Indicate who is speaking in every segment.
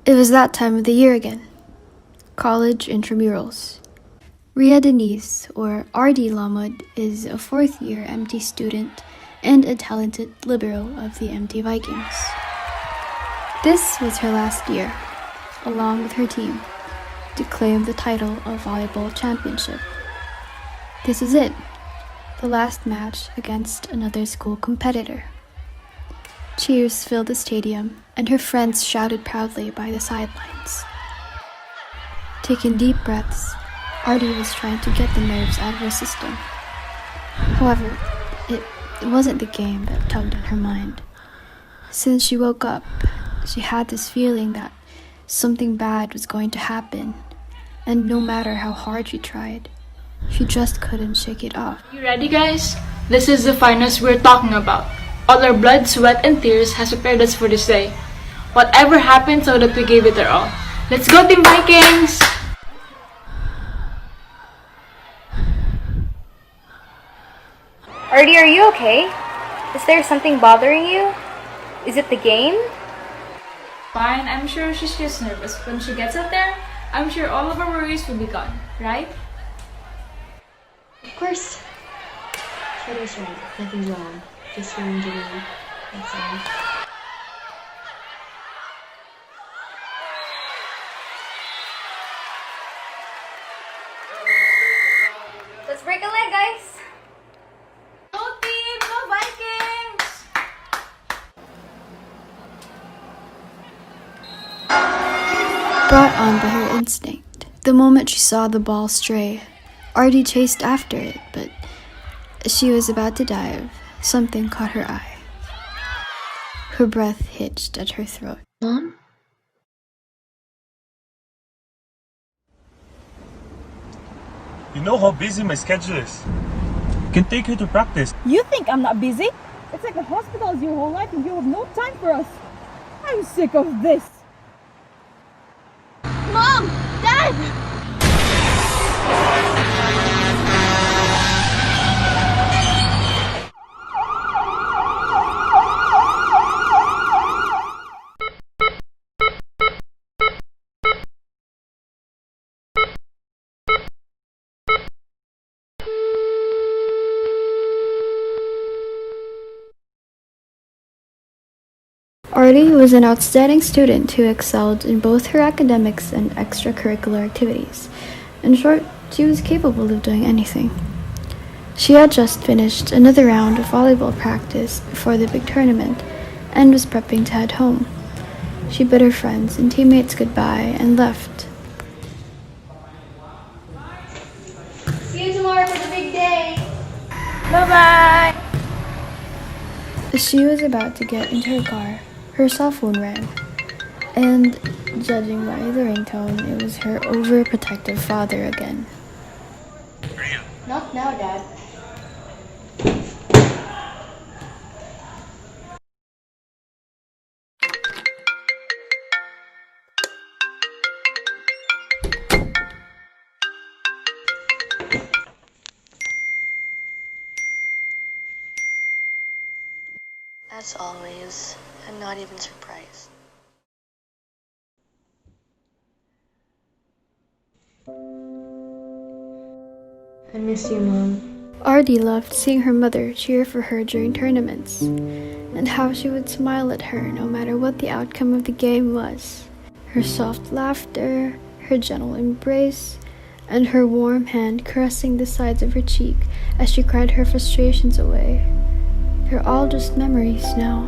Speaker 1: It was that time of the year again. College intramurals. Ria Denise, or RD Lomod, is a fourth-year MT student and a talented libero of the MT Vikings. This was her last year, along with her team, to claim the title of Volleyball Championship. This is it, the last match against another school competitor. Cheers filled the stadium, and her friends shouted proudly by the sidelines. Taking deep breaths, Artie was trying to get the nerves out of her system. However, it wasn't the game that tugged on her mind. Since she woke up, she had this feeling that something bad was going to happen, and no matter how hard she tried, she just couldn't shake it off.
Speaker 2: You ready, guys? This is the finals we're talking about. All our blood, sweat, and tears has prepared us for this day. Whatever happened, so that we gave it our all. Let's go, Team Vikings!
Speaker 3: Artie, are you okay? Is there something bothering you? Is it the game?
Speaker 2: Fine, I'm sure she's just nervous. When she gets out there, I'm sure all of our worries will be gone, right?
Speaker 4: Of course. Shredder's right. Nothing's wrong. Just her injury. That's all.
Speaker 3: Let's break a leg, guys!
Speaker 2: Go team! Go Vikings!
Speaker 1: Brought on by her instinct, the moment she saw the ball stray, Artie chased after it, but as she was about to dive, something caught her eye. Her breath hitched at her throat.
Speaker 4: Mom?
Speaker 5: You know how busy my schedule is. You can take her to practice.
Speaker 6: You think I'm not busy? It's like the hospital's your whole life and you have no time for us. I'm sick of this.
Speaker 3: Mom! Dad!
Speaker 1: Artie was an outstanding student who excelled in both her academics and extracurricular activities. In short, she was capable of doing anything. She had just finished another round of volleyball practice before the big tournament and was prepping to head home. She bid her friends and teammates goodbye and left.
Speaker 3: See you tomorrow for the big day!
Speaker 2: Bye-bye!
Speaker 1: As she was about to get into her car, her cell phone rang, and judging by the ringtone, it was her overprotective father again.
Speaker 3: Not now, Dad.
Speaker 4: As always, I'm not even surprised. I miss you, Mom.
Speaker 1: Artie loved seeing her mother cheer for her during tournaments, and how she would smile at her no matter what the outcome of the game was. Her soft laughter, her gentle embrace, and her warm hand caressing the sides of her cheek as she cried her frustrations away. They're all just memories now.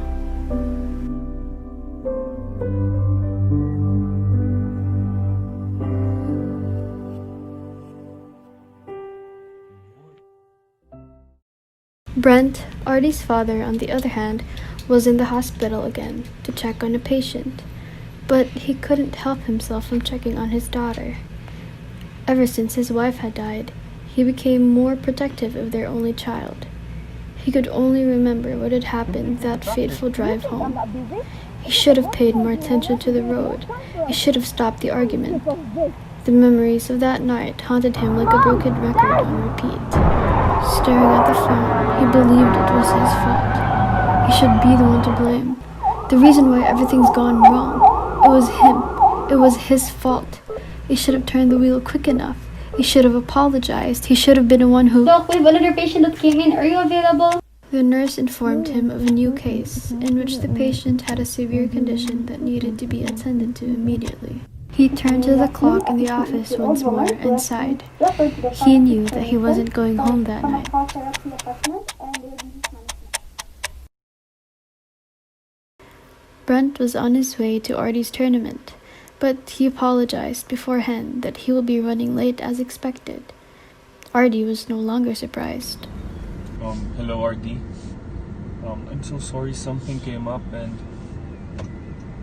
Speaker 1: Brent, Artie's father, on the other hand, was in the hospital again to check on a patient, but he couldn't help himself from checking on his daughter. Ever since his wife had died, he became more protective of their only child. He could only remember what had happened that fateful drive home. He should have paid more attention to the road. He should have stopped the argument. The memories of that night haunted him like a broken record on repeat. Staring at the phone, he believed it was his fault. He should be the one to blame. The reason why everything's gone wrong. It was him. It was his fault. He should have turned the wheel quick enough. He should have apologized. He should have been the one who...
Speaker 7: Doc, we have another patient that came in. Are you available?
Speaker 1: The nurse informed him of a new case in which the patient had a severe condition that needed to be attended to immediately. He turned to the clock in the office once more and sighed. He knew that he wasn't going home that night. Brent was on his way to Artie's tournament, but he apologized beforehand that he will be running late as expected. Artie was no longer surprised.
Speaker 5: Hello, Artie. I'm so sorry something came up and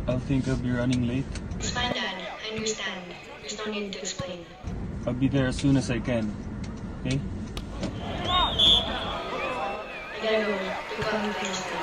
Speaker 5: I'll think I'll be running late.
Speaker 4: It's fine, Dad. I understand. There's no need to explain.
Speaker 5: I'll be there as soon as I can. Okay?
Speaker 4: I gotta go. You're calling things too.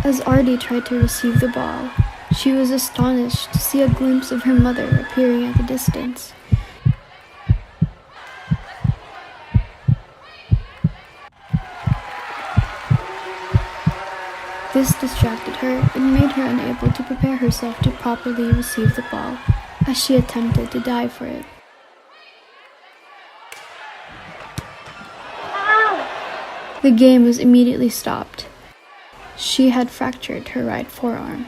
Speaker 1: As Artie tried to receive the ball, she was astonished to see a glimpse of her mother appearing at the distance. This distracted her and made her unable to prepare herself to properly receive the ball as she attempted to dive for it. The game was immediately stopped. She had fractured her right forearm.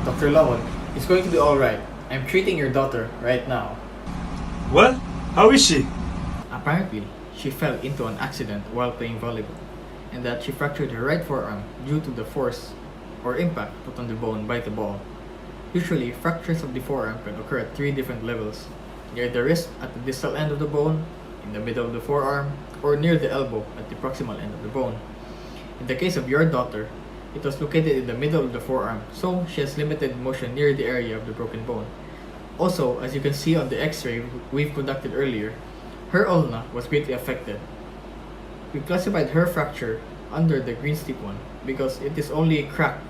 Speaker 8: Dr. Lomod, it's going to be alright. I'm treating your daughter right now.
Speaker 5: Well, how is she?
Speaker 8: Apparently, she fell into an accident while playing volleyball, and that she fractured her right forearm due to the force or impact put on the bone by the ball. Usually, fractures of the forearm can occur at 3 different levels: near the wrist at the distal end of the bone, in the middle of the forearm, or near the elbow at the proximal end of the bone. In the case of your daughter, it was located in the middle of the forearm, so she has limited motion near the area of the broken bone. Also, as you can see on the x-ray we've conducted earlier, her ulna was greatly affected. We classified her fracture under the green stick one because it is only cracked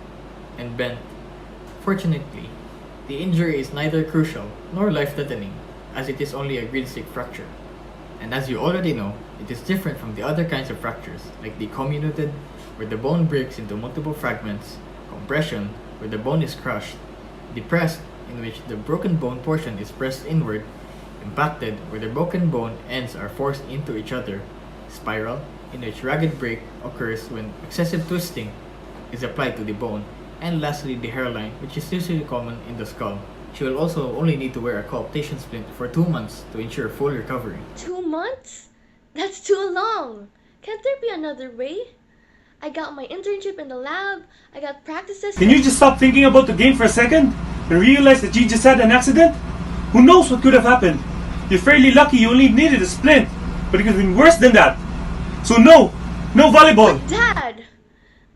Speaker 8: and bent. Fortunately, the injury is neither crucial nor life-threatening, as it is only a green stick fracture. And as you already know, it is different from the other kinds of fractures, like the comminuted, where the bone breaks into multiple fragments, compression, where the bone is crushed, depressed, in which the broken bone portion is pressed inward, impacted, where the broken bone ends are forced into each other, spiral, in which ragged break occurs when excessive twisting is applied to the bone, and lastly the hairline, which is usually common in the skull. She will also only need to wear a coaptation splint for 2 months to ensure full recovery.
Speaker 9: 2 months? That's too long! Can't there be another way? I got my internship in the lab, I got practices...
Speaker 5: Can you just stop thinking about the game for a second and realize that you just had an accident? Who knows what could have happened? You're fairly lucky you only needed a splint, but it could have been worse than that. So no volleyball!
Speaker 9: But Dad!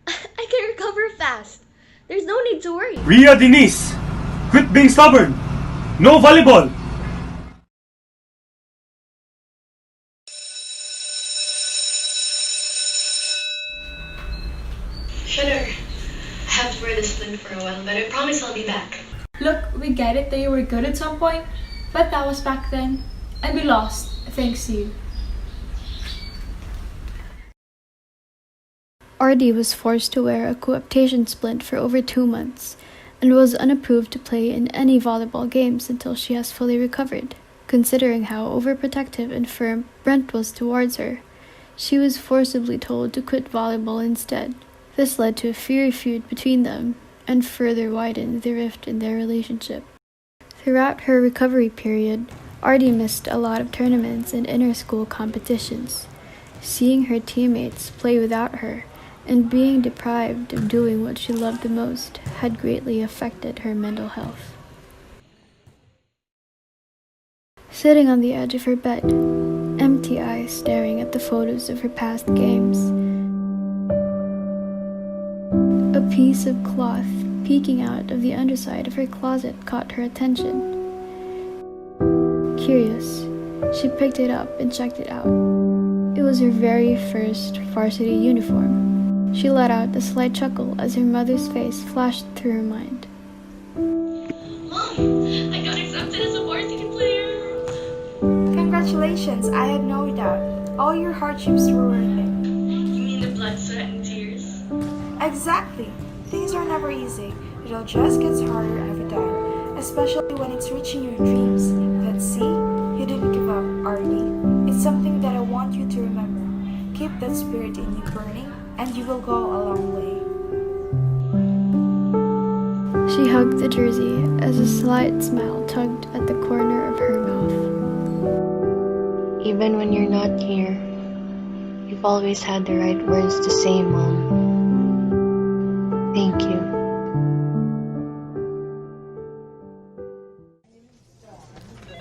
Speaker 9: I can recover fast. There's no need to worry.
Speaker 5: Ria Denise, quit being stubborn. No volleyball.
Speaker 4: Sure. I have to wear this splint for a while, but I promise I'll be back.
Speaker 2: Look, we get it that you were good at some point, but that was back then, and we lost, thanks to you.
Speaker 1: Artie was forced to wear a coaptation splint for over 2 months and was unapproved to play in any volleyball games until she has fully recovered. Considering how overprotective and firm Brent was towards her, she was forcibly told to quit volleyball instead. This led to a fiery feud between them and further widened the rift in their relationship. Throughout her recovery period, Artie missed a lot of tournaments and inter-school competitions. Seeing her teammates play without her and being deprived of doing what she loved the most had greatly affected her mental health. Sitting on the edge of her bed, empty eyes staring at the photos of her past games, a piece of cloth peeking out of the underside of her closet caught her attention. Curious, she picked it up and checked it out. It was her very first varsity uniform. She let out a slight chuckle as her mother's face flashed through her mind.
Speaker 9: Mom, I got accepted as a varsity player.
Speaker 10: Congratulations, I had no doubt. All your hardships were worth it.
Speaker 9: You mean the blood, sweat, and tears?
Speaker 10: Exactly. Things are never easy. It all just gets harder every time, especially when it's reaching your dreams. But see, you didn't give up, Artie. It's something that I want you to remember. Keep that spirit in you burning, and you will go a long way.
Speaker 1: She hugged the jersey as a slight smile tugged at the corner of her mouth.
Speaker 4: Even when you're not here, you've always had the right words to say, Mom. Thank you.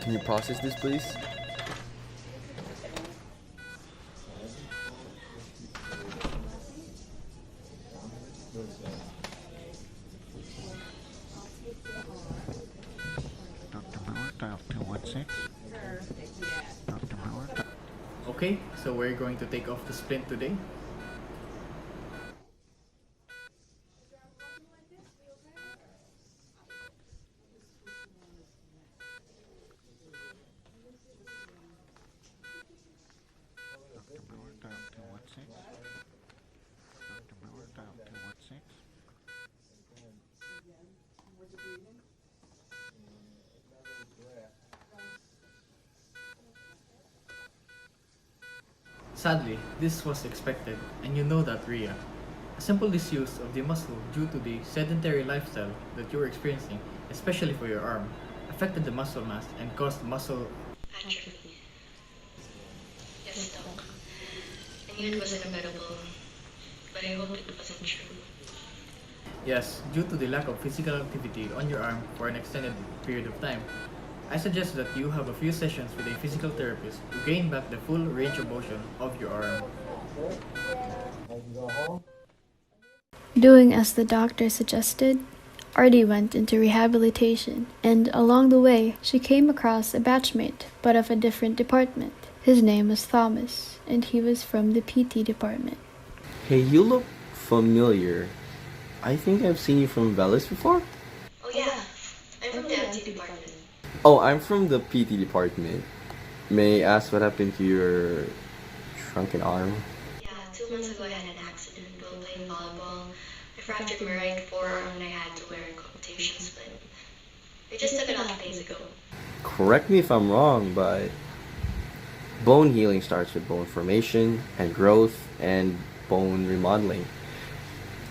Speaker 11: Can you process this, please?
Speaker 8: Okay, so we're going to take off the splint today. Sadly, this was expected, and you know that, Ria. A simple disuse of the muscle due to the sedentary lifestyle that you were experiencing, especially for your arm, affected the muscle mass and caused muscle
Speaker 9: Atrophy. Yes, Doc. I knew it was inevitable, but I hoped it wasn't true.
Speaker 8: Yes, due to the lack of physical activity on your arm for an extended period of time. I suggest that you have a few sessions with a physical therapist to gain back the full range of motion of your arm.
Speaker 1: Doing as the doctor suggested, Artie went into rehabilitation, and along the way, she came across a batchmate, but of a different department. His name was Thomas, and he was from the PT department.
Speaker 12: Hey, you look familiar. I think I've seen you from Velis before?
Speaker 9: Oh yeah, I'm from the MT department.
Speaker 12: Oh, I'm from the PT department. May I ask what happened to your shrunken arm?
Speaker 9: Yeah, 2 months ago I had an accident while playing volleyball. I fractured my right forearm and I had to wear a commutation splint. They just took it off days ago.
Speaker 12: Correct me if I'm wrong, but bone healing starts with bone formation and growth and bone remodeling.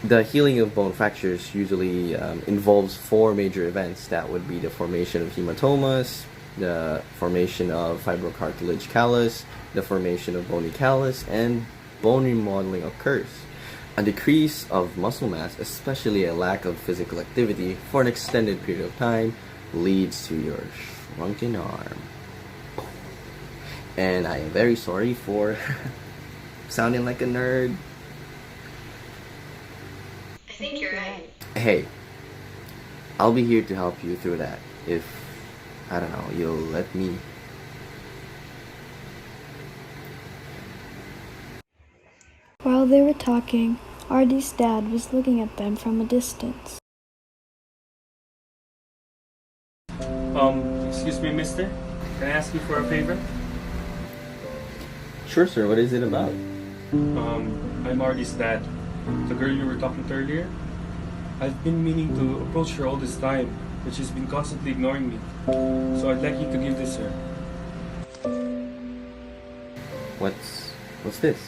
Speaker 12: The healing of bone fractures usually involves 4 major events. That would be the formation of hematomas, the formation of fibrocartilage callus, the formation of bony callus, and bone remodeling occurs. A decrease of muscle mass, especially a lack of physical activity for an extended period of time, leads to your shrunken arm. And I am very sorry for sounding like a nerd.
Speaker 9: I think you're right.
Speaker 12: Hey, I'll be here to help you through that if, I don't know, you'll let me.
Speaker 1: While they were talking, Artie's dad was looking at them from a distance.
Speaker 5: Excuse me, mister? Can I ask you for a favor?
Speaker 12: Sure, sir. What is it about?
Speaker 5: I'm Artie's dad. The girl you were talking to earlier. I've been meaning to approach her all this time, but she's been constantly ignoring me. So I'd like you to give this her.
Speaker 12: What's this?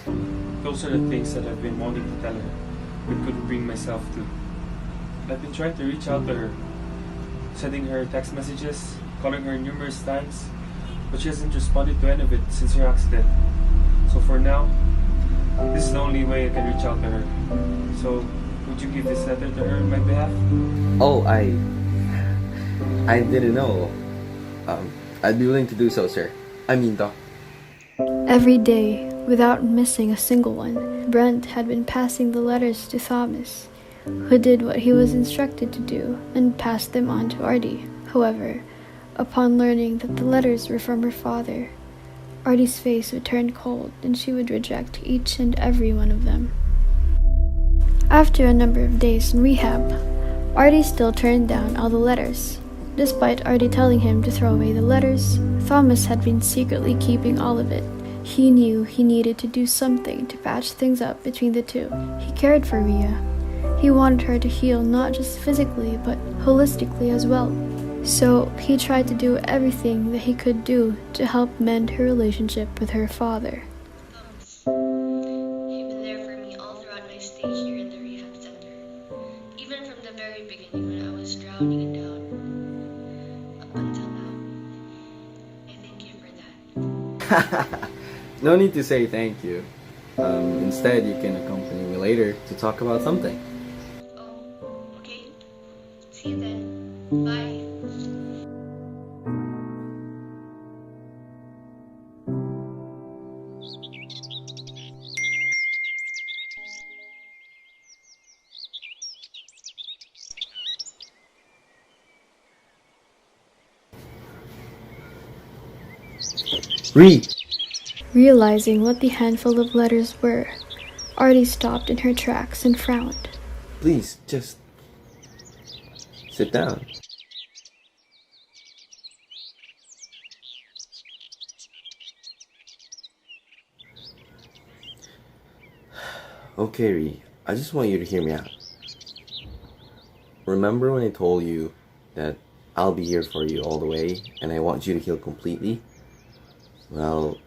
Speaker 5: Those are the things that I've been wanting to tell her. but couldn't bring myself to. I've been trying to reach out to her, sending her text messages, calling her numerous times, but she hasn't responded to any of it since her accident. So for now, this is the only way I can reach out to her. So, would you give this letter to her on my behalf?
Speaker 12: Oh, I didn't know. I'd be willing to do so, sir. I mean, Doc.
Speaker 1: Every day, without missing a single one, Brent had been passing the letters to Thomas, who did what he was instructed to do and passed them on to Artie. However, upon learning that the letters were from her father, Artie's face would turn cold and she would reject each and every one of them. After a number of days in rehab, Artie still turned down all the letters. Despite Artie telling him to throw away the letters, Thomas had been secretly keeping all of it. He knew he needed to do something to patch things up between the two. He cared for Ria. He wanted her to heal not just physically, but holistically as well. So he tried to do everything that he could do to help mend her relationship with her father.
Speaker 9: You've been there for me all throughout my stay here in the rehab center. Even from the very beginning when I was drowning and down. Up until now. I thank you for that.
Speaker 12: No need to say thank you. Instead, you can accompany me later to talk about something.
Speaker 9: Oh, okay. See you then. Bye.
Speaker 1: Realizing what the handful of letters were, Artie stopped in her tracks and frowned.
Speaker 12: Please, just sit down. Okay, Ree, I just want you to hear me out. Remember when I told you that I'll be here for you all the way and I want you to heal completely? Well,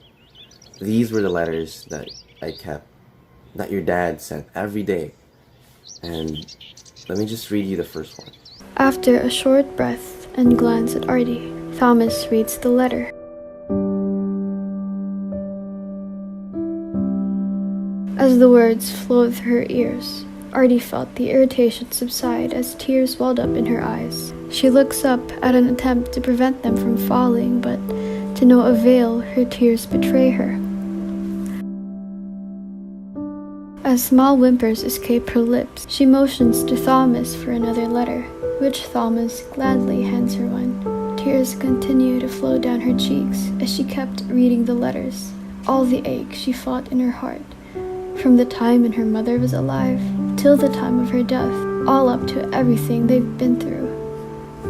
Speaker 12: these were the letters that I kept, that your dad sent every day. And let me just read you the first one.
Speaker 1: After a short breath and glance at Artie, Thomas reads the letter. As the words flowed through her ears, Artie felt the irritation subside as tears welled up in her eyes. She looks up at an attempt to prevent them from falling, but to no avail, her tears betray her. As small whimpers escape her lips, she motions to Thomas for another letter, which Thomas gladly hands her one. Tears continue to flow down her cheeks as she kept reading the letters. All the ache she fought in her heart, from the time when her mother was alive till the time of her death, all up to everything they've been through.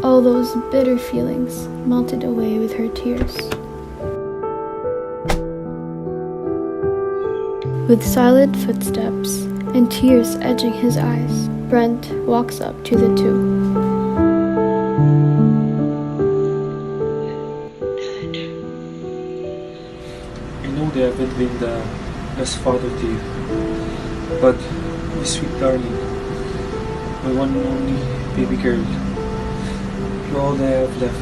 Speaker 1: All those bitter feelings melted away with her tears. With silent footsteps and tears edging his eyes, Brent walks up to the two.
Speaker 5: I know they haven't been the best father to you, but my sweet darling, my one and only baby girl, you're all that I have left.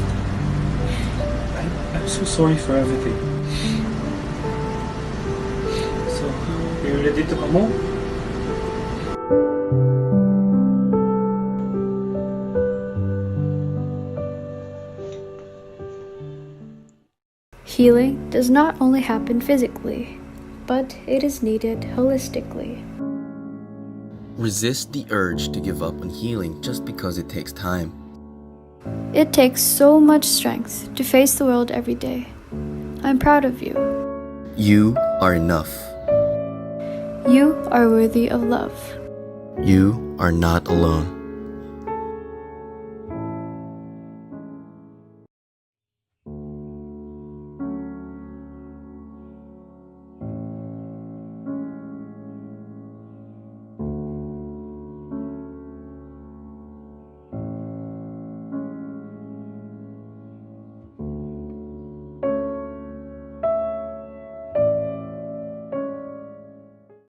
Speaker 5: I'm so sorry for everything. So, are you ready to come home?
Speaker 1: Healing does not only happen physically, but it is needed holistically.
Speaker 12: Resist the urge to give up on healing just because it takes time.
Speaker 1: It takes so much strength to face the world every day. I'm proud of you.
Speaker 12: You are enough.
Speaker 1: You are worthy of love.
Speaker 12: You are not alone.